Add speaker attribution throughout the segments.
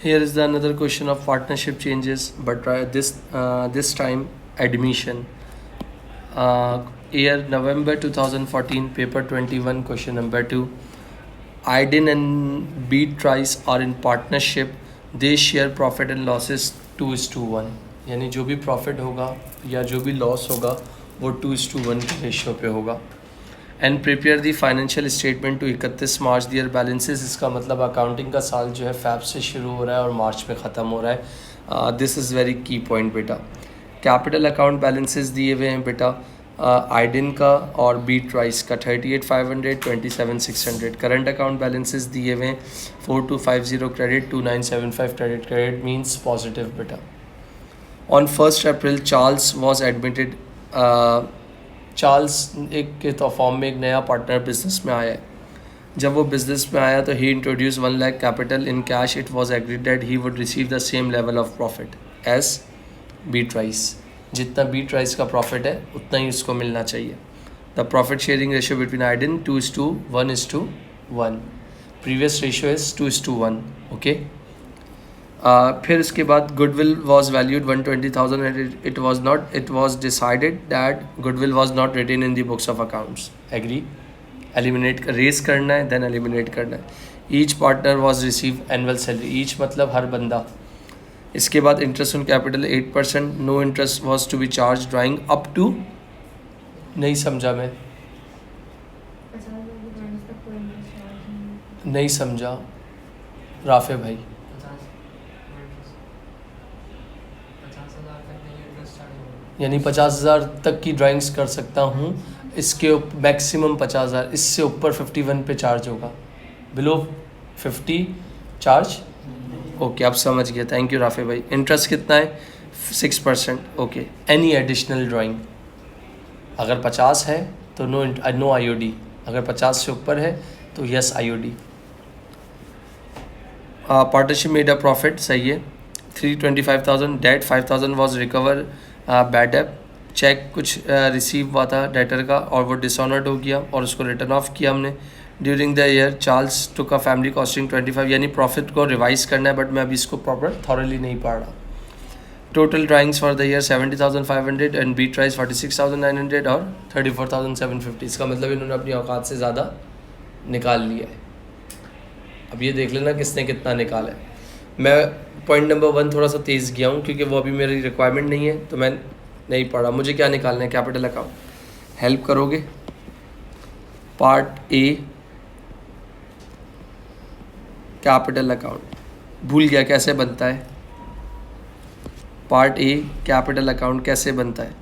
Speaker 1: Here is the another question of partnership changes, but this time admission. Year November 2014, paper 21, question number 2. Aydin and Beatrice are in partnership. They share profit and losses 2:1. यानी जो भी profit होगा या जो भी loss होगा वो 2:1 के रेशियो पे होगा. And prepare the financial statement to 31 March their balances. इसका मतलब अकाउंटिंग का साल जो है फैब से शुरू हो रहा है और मार्च में ख़त्म हो रहा है. दिस इज़ वेरी की पॉइंट बेटा. कैपिटल अकाउंट बैलेंसेस दिए हुए हैं बेटा आइडिन का और बीट्राइस का 38,500, 27,600. करंट अकाउंट बैलेंसेस दिए हुए हैं 4250 क्रेडिट, 2975 क्रेडिट मीन्स पॉजिटिव बेटा. On 1 April Charles was admitted. Charles एक के तो फॉर्म में एक नया पार्टनर बिजनेस में आया है. जब वो बिजनेस में आया तो he introduce 1 lakh capital in cash. It was agreed that he would receive the same level of profit as Beatrice. जितना बीट्राइस का प्रॉफिट है उतना ही उसको मिलना चाहिए. The profit sharing ratio between आइडिन 2:1:1. Previous ratio is 2:1. ओके. फिर इसके बाद goodwill was valued 120,000 and it was decided that goodwill was not written in the books of accounts. Agree. Eliminate रेस करना है देन एलिमिनेट करना है. Each partner was receive annual salary. Each मतलब हर बंदा. इसके बाद interest on capital 8%. No interest was to be charge drawing up to. नहीं समझा मैं, नहीं समझा राफे भाई. यानी 50,000 तक की ड्राइंग्स कर सकता हूँ. इसके मैक्सिमम 50,000. इससे ऊपर 51 पे चार्ज होगा. Below 50 charge. ओके अब समझ गया. थैंक यू राफे भाई. इंटरेस्ट कितना है 6%. ओके. एनी एडिशनल ड्राइंग अगर 50 है तो नो IOD. अगर 50 से ऊपर है तो yes IOD. Partnership made a profit. सही है. 325,000. Debt 5,000 was recover. Bad debt check कुछ रिसीव हुआ था डेटर का और वो डिसऑनर्ड हो गया और उसको रिटर्न ऑफ किया हमने. During the year Charles took a family costing 25. यानी प्रॉफिट को रिवाइज करना है बट मैं अभी इसको प्रॉपर थॉरली नहीं पढ़ रहा. Total drawings for the year 70,500 and Beatrice 46,900 और 34,750. इसका मतलब इन्होंने अपनी औकात से ज़्यादा निकाल लिया है. अब ये देख लेना किसने कितना निकाला है. मैं पॉइंट नंबर 1 थोड़ा सा तेज़ गया हूँ क्योंकि वो अभी मेरी रिक्वायरमेंट नहीं है तो मैं नहीं पढ़ा. मुझे क्या निकालना है कैपिटल अकाउंट. हेल्प करोगे. Part A capital account. भूल गया कैसे बनता है. पार्ट ए कैपिटल अकाउंट कैसे बनता है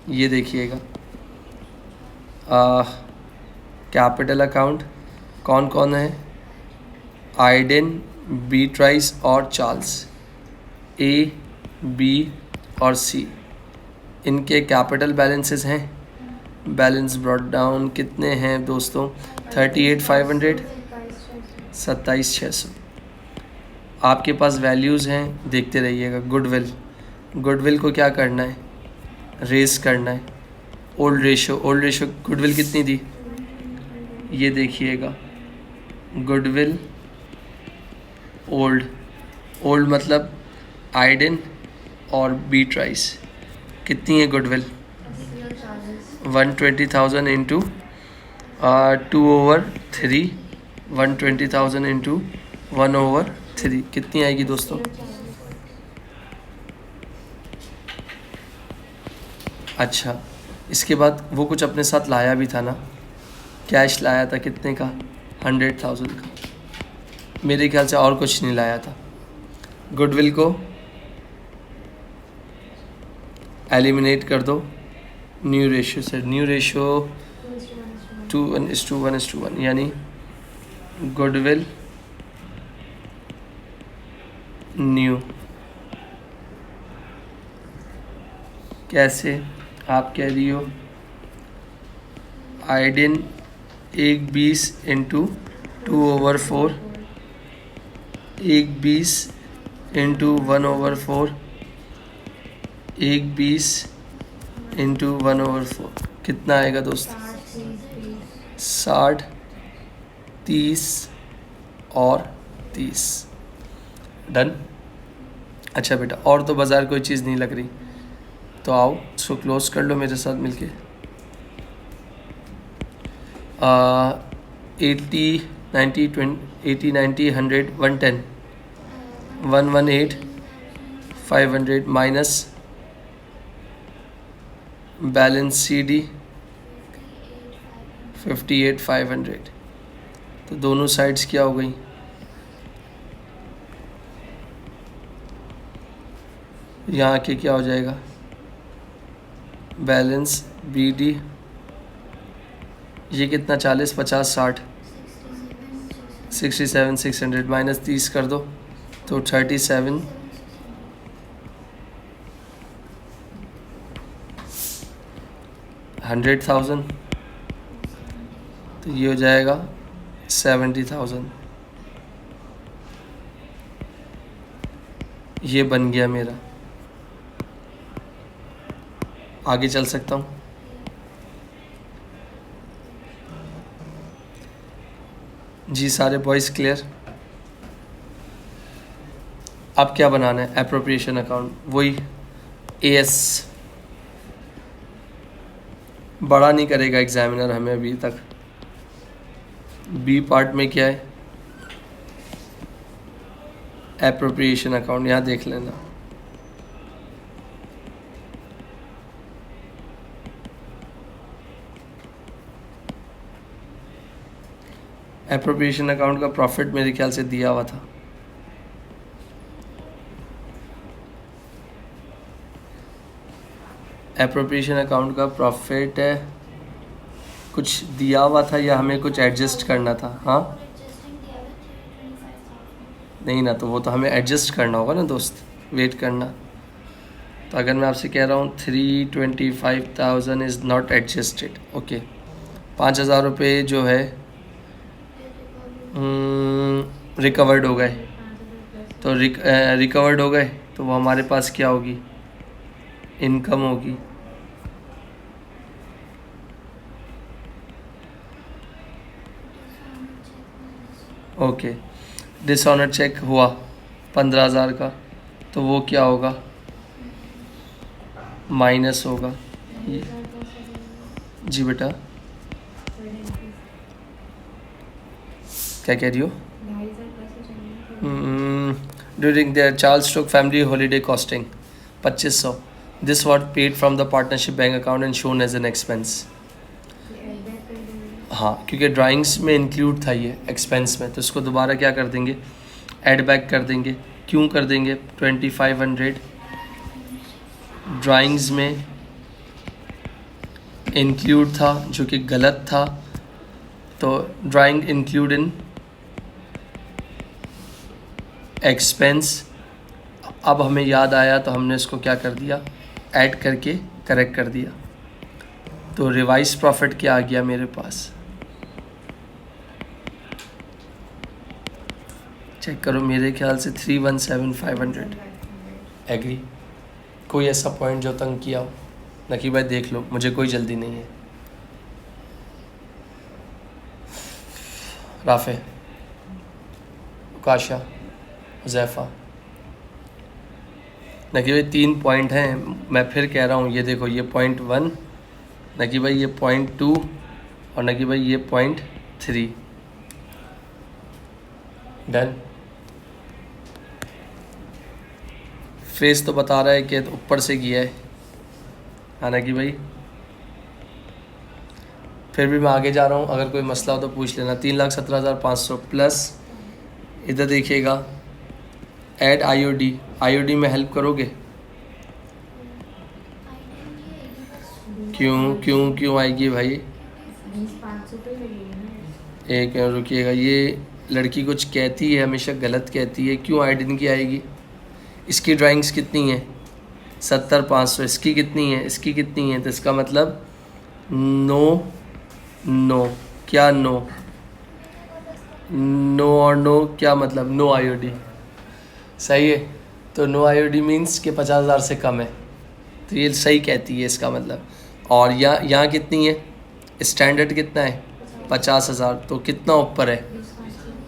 Speaker 1: ये देखिएगा. कैपिटल अकाउंट कौन कौन है. आइडिन, बीट्राइस और चार्ल्स. ए, बी और सी इनके कैपिटल बैलेंसेस हैं. बैलेंस ब्रॉट डाउन कितने हैं दोस्तों 38,500, 27,600. आपके पास वैल्यूज़ हैं देखते रहिएगा. गुडविल को क्या करना है रेस करना है. ओल्ड रेशो गुडविल कितनी दी ये देखिएगा. गुडविल ओल्ड मतलब आइडिन और बीट्राइस. कितनी है गुडविल 120,000 इंटू 2/3. 120,000 इंटू 1/3 कितनी आएगी दोस्तों. अच्छा इसके बाद वो कुछ अपने साथ लाया भी था ना. कैश लाया था कितने का 100,000 का. मेरे ख्याल से और कुछ नहीं लाया था. गुडविल को एलिमिनेट कर दो न्यू रेशियो से. न्यू रेशियो 2:1:1 यानी गुडविल न्यू. कैसे आप कह रही हो. Iodine 1:20 into 2/4. 1:20 इंटू 1/4. 1:20 इंटू 1/4 कितना आएगा दोस्तों 60, 30 और 30. डन। अच्छा बेटा, और तो बाज़ार कोई चीज़ नहीं लग रही, तो आओ इसको क्लोज कर लो मेरे साथ मिलके। 80 90 80 90 100 110 118 500 माइनस बैलेंस CD 58 500। तो दोनों साइड्स क्या हो गई? यहाँ के क्या हो जाएगा? बैलेंस BD ये कितना 40 50 60 67 600 माइनस 30 कर दो तो 37 100,000। तो ये हो जाएगा 70,000। ये बन गया मेरा। आगे चल सकता हूँ। जी सारे बॉयज़ क्लियर? अब क्या बनाना है? एप्रोप्रिएशन अकाउंट, वही AS। बड़ा नहीं करेगा एग्जामिनर हमें अभी तक। B पार्ट में क्या है? एप्रोप्रिएशन अकाउंट, यहाँ देख लेना। एप्रोप्रिएशन अकाउंट का प्रॉफिट मेरे ख्याल से दिया हुआ था। एप्रोप्रिएशन अकाउंट का प्रॉफिट कुछ दिया हुआ था या हमें कुछ एडजस्ट करना था? हाँ नहीं ना, तो वो तो हमें एडजस्ट करना होगा ना दोस्त, वेट करना। तो अगर मैं आपसे कह रहा हूँ 325,000 इज़ नॉट एडजस्टेड, ओके, 5,000 रुपये जो है रिकवर्ड हो गए। तो रिकवर्ड हो गए तो वो हमारे पास क्या होगी? इनकम होगी। ओके, डिसऑनर चेक हुआ 15,000 का, तो वो क्या होगा? माइनस होगा। जी बेटा क्या कह रही हो? During their Charles took family holiday costing 2500। This what paid from the partnership bank account and shown as an expense. हाँ, क्योंकि ड्राइंग्स में इंक्लूड था ये एक्सपेंस में, तो इसको दोबारा क्या कर देंगे? ऐड बैक कर देंगे। क्यों कर देंगे? 2500 ड्राइंग्स में इंक्लूड था जो कि गलत था, तो ड्राइंग इंक्लूड इन एक्सपेंस। अब हमें याद आया तो हमने इसको क्या कर दिया? ऐड करके करेक्ट कर दिया। तो रिवाइज प्रॉफिट क्या आ गया मेरे पास? चेक करो, मेरे ख्याल से 317,500। एग्री? कोई ऐसा पॉइंट जो तंग किया हो? नकी भाई देख लो, मुझे कोई जल्दी नहीं है। राफे, काशा, हुज़ैफ़ा, नकी भाई 3 पॉइंट हैं। मैं फिर कह रहा हूँ, ये देखो, ये पॉइंट 1, नकी भाई ये पॉइंट 2 और नकी भाई ये पॉइंट 3। डन। फेस तो बता रहा है कि ऊपर से किया है, हालांकि भाई फिर भी मैं आगे जा रहा हूँ। अगर कोई मसला हो तो पूछ लेना। 3,17,500 प्लस इधर देखिएगा ऐड IOD में हेल्प करोगे? क्यों आएगी भाई? एक रुकिएगा, ये लड़की कुछ कहती है, हमेशा गलत कहती है। क्यों आइडिन की आएगी? इसकी ड्राइंग्स कितनी है? 70,500। इसकी कितनी है? इसकी कितनी है? तो इसका मतलब नो। क्या नो और नो क्या मतलब? No IOD। सही है। तो नो IOD मीन्स कि 50,000 से कम है, तो ये सही कहती है इसका मतलब। और यहाँ कितनी है? स्टैंडर्ड कितना है? 50,000। तो कितना ऊपर है?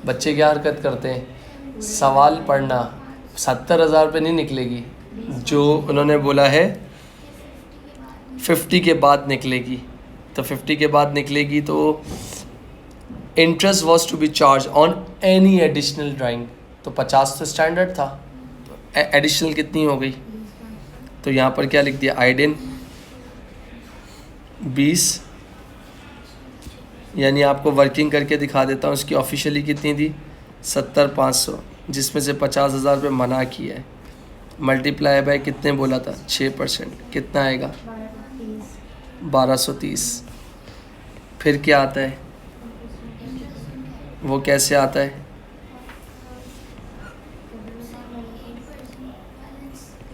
Speaker 1: बच्चे क्या हरकत करते हैं? सवाल पढ़ना, 70,000 पे नहीं निकलेगी, जो उन्होंने बोला है 50 के बाद निकलेगी। तो 50 के बाद निकलेगी तो interest was to be charge on any additional drawing, तो 50 तो स्टैंडर्ड था, तो एडिशनल कितनी हो गई, तो यहाँ पर क्या लिख दिया, आइडेन 20, यानी आपको वर्किंग करके दिखा देता हूँ, उसकी ऑफिशियली कितनी थी 70,500, जिसमें से 50,000 पे मना किया है, मल्टीप्लाई बाय कितने बोला था 6%, कितना आएगा 1230। फिर क्या आता है, वो कैसे आता है,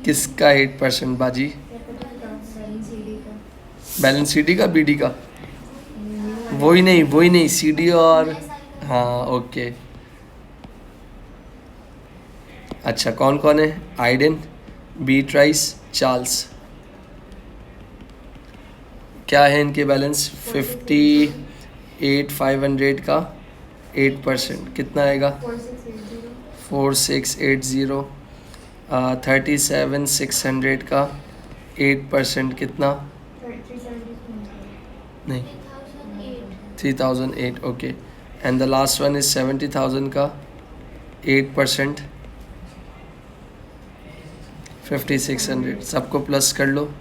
Speaker 1: किसका 8% बाजी, बैलेंस सीडी का बीडी का, वही नहीं सीडी और, हाँ ओके। अच्छा कौन कौन है, आइडन, बीट्राइस, चार्ल्स, क्या है इनके बैलेंस 58,500 का 8% कितना आएगा 4680, 37,600 का 8% कितना, नहीं 3,008, okay. And the last one is 70,000 का 8%, 5,600। सबको प्लस कर लो,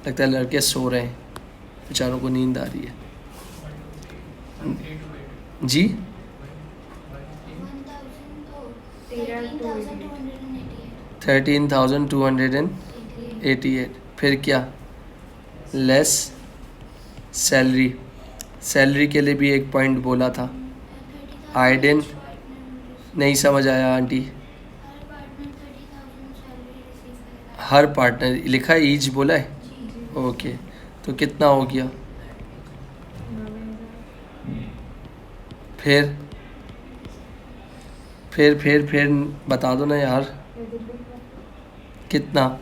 Speaker 1: लगता है लड़के सो रहे हैं, बेचारों को नींद आ रही है जी। 13,288। फिर क्या, लेस सैलरी, सैलरी के लिए भी एक पॉइंट बोला था, आइडेन नहीं समझ आया आंटी, हर पार्टनर लिखा है, ईच बोला है, ओके। तो कितना हो गया, फिर बता दो ना यार, कितना,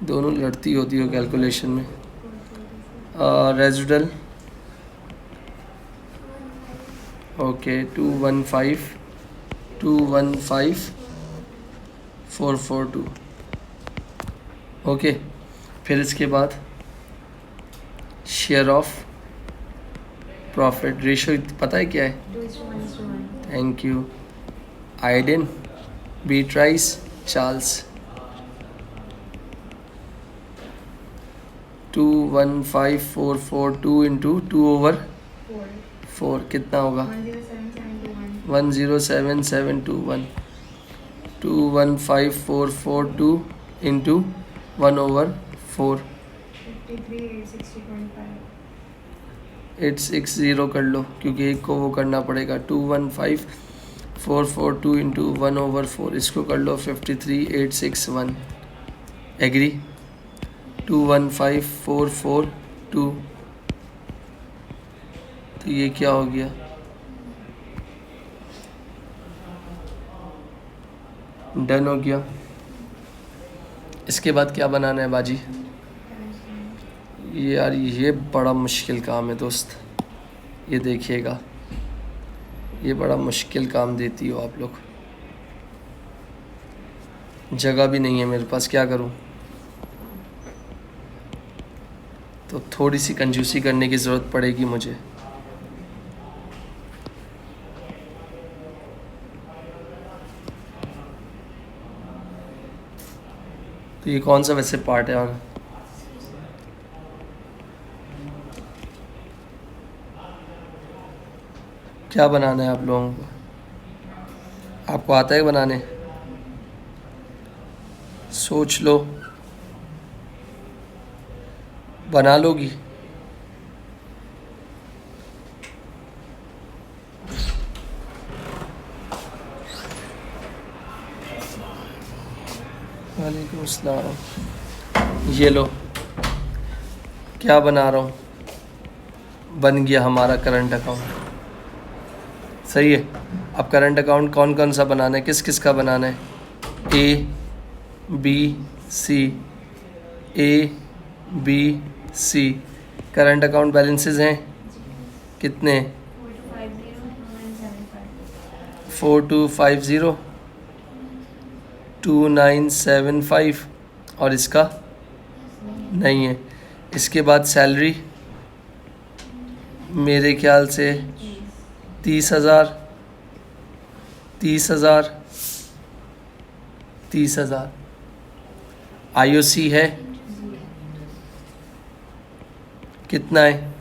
Speaker 1: दोनों लड़ती होती हो कैलकुलेशन में। Residual okay 215,442 okay. फिर इसके बाद शेयर ऑफ प्रॉफिट रेशियो पता है क्या है, थैंक यू। आइडेन, बीट्राइस, चार्ल्स, 215,442 इंटू 2/4 कितना होगा 107,721, 215,442 इंटू 1/4 860 कर लो, क्योंकि एक को वो करना पड़ेगा, 215,442 इंटू 1/4, इसको कर लो 53,861, एग्री, 215,442, तो ये क्या हो गया, डन हो गया। इसके बाद क्या बनाना है बाजी, ये यार ये बड़ा मुश्किल काम है दोस्त, ये देखिएगा, ये बड़ा मुश्किल काम देती हो आप लोग, जगह भी नहीं है मेरे पास, क्या करूं, तो थोड़ी सी कंजूसी करने की ज़रूरत पड़ेगी मुझे। तो ये कौन सा वैसे पार्ट है यार, क्या बनाना है आप लोगों को, आपको आता है बनाने, सोच लो, बना लोगी, वालेकुम अस्सलाम। ये लो क्या बना रहा हूँ, बन गया हमारा करंट अकाउंट, सही है। अब करंट अकाउंट कौन कौन सा बनाना है, किस किस का बनाना है, A B C, A B C. Current account balances हैं कितने? 4250 2975 और इसका नहीं है। इसके बाद सैलरी मेरे ख्याल से 30,000 30,000। आईओसी है कितना है?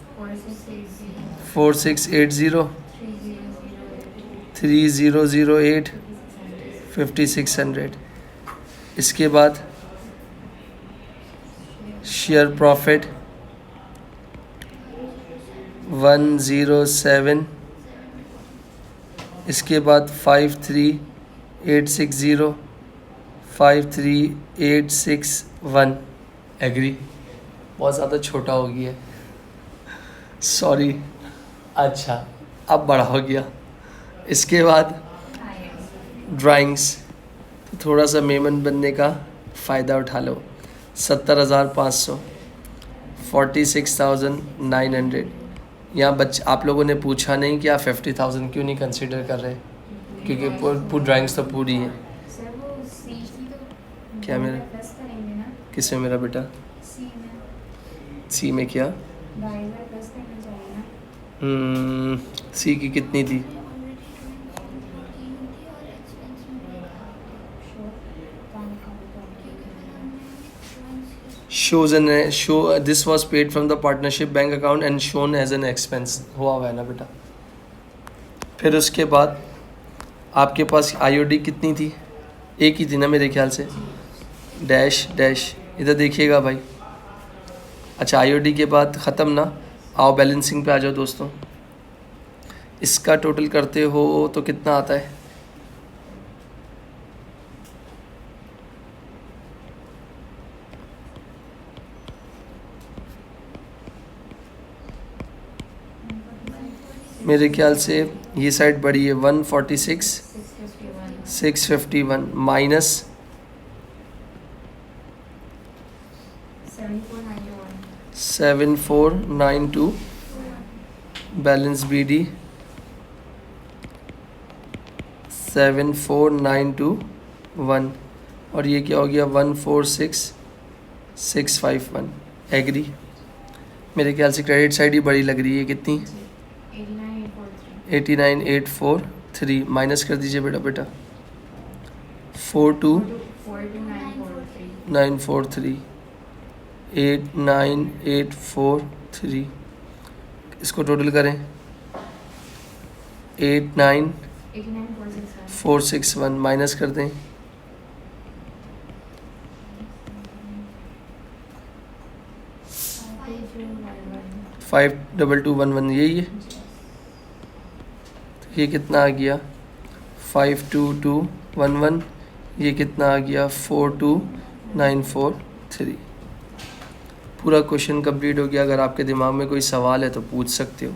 Speaker 1: 4680 3008 5600। इसके बाद शेयर प्रॉफिट 107। इसके बाद 53860 53861। एग्री? बहुत ज़्यादा छोटा हो गया, सॉरी। अच्छा, अब बड़ा हो गया। इसके बाद ड्राइंग्स, तो थोड़ा सा मेमन बनने का फ़ायदा उठा लो। 70,500 46,900। यहाँ आप लोगों ने पूछा नहीं कि आप 50,000 क्यों नहीं कंसिडर कर रहे, क्योंकि पूरी ड्राइंग्स तो पूरी हैं। क्या मेरा किस में मेरा बेटा? सी में क्या? सी की कितनी थी? This was paid from the partnership bank account and shown as an expense. हुआ है ना बेटा? फिर उसके बाद आपके पास आईओडी कितनी थी? एक ही थी ना मेरे ख्याल से। डैश डैश, इधर देखिएगा भाई। अच्छा, आईओडी के बाद ख़त्म ना। आओ बैलेंसिंग पे आ जाओ दोस्तों। इसका टोटल करते हो तो कितना आता है? मेरे ख्याल से ये साइड बड़ी है। 146 651 माइनस 7492 बैलेंस BD 74921 और ये क्या हो गया? 146651। एग्री? मेरे ख्याल से क्रेडिट साइड ही बड़ी लग रही है। कितनी? 89,843 माइनस कर दीजिए बेटा 42,943 89,843। इसको टोटल करें 89,461 माइनस कर दें 52211। यही है। ये कितना आ गया? 52211। ये कितना आ गया? 42943। पूरा क्वेश्चन कंप्लीट हो गया। अगर आपके दिमाग में कोई सवाल है तो पूछ सकते हो।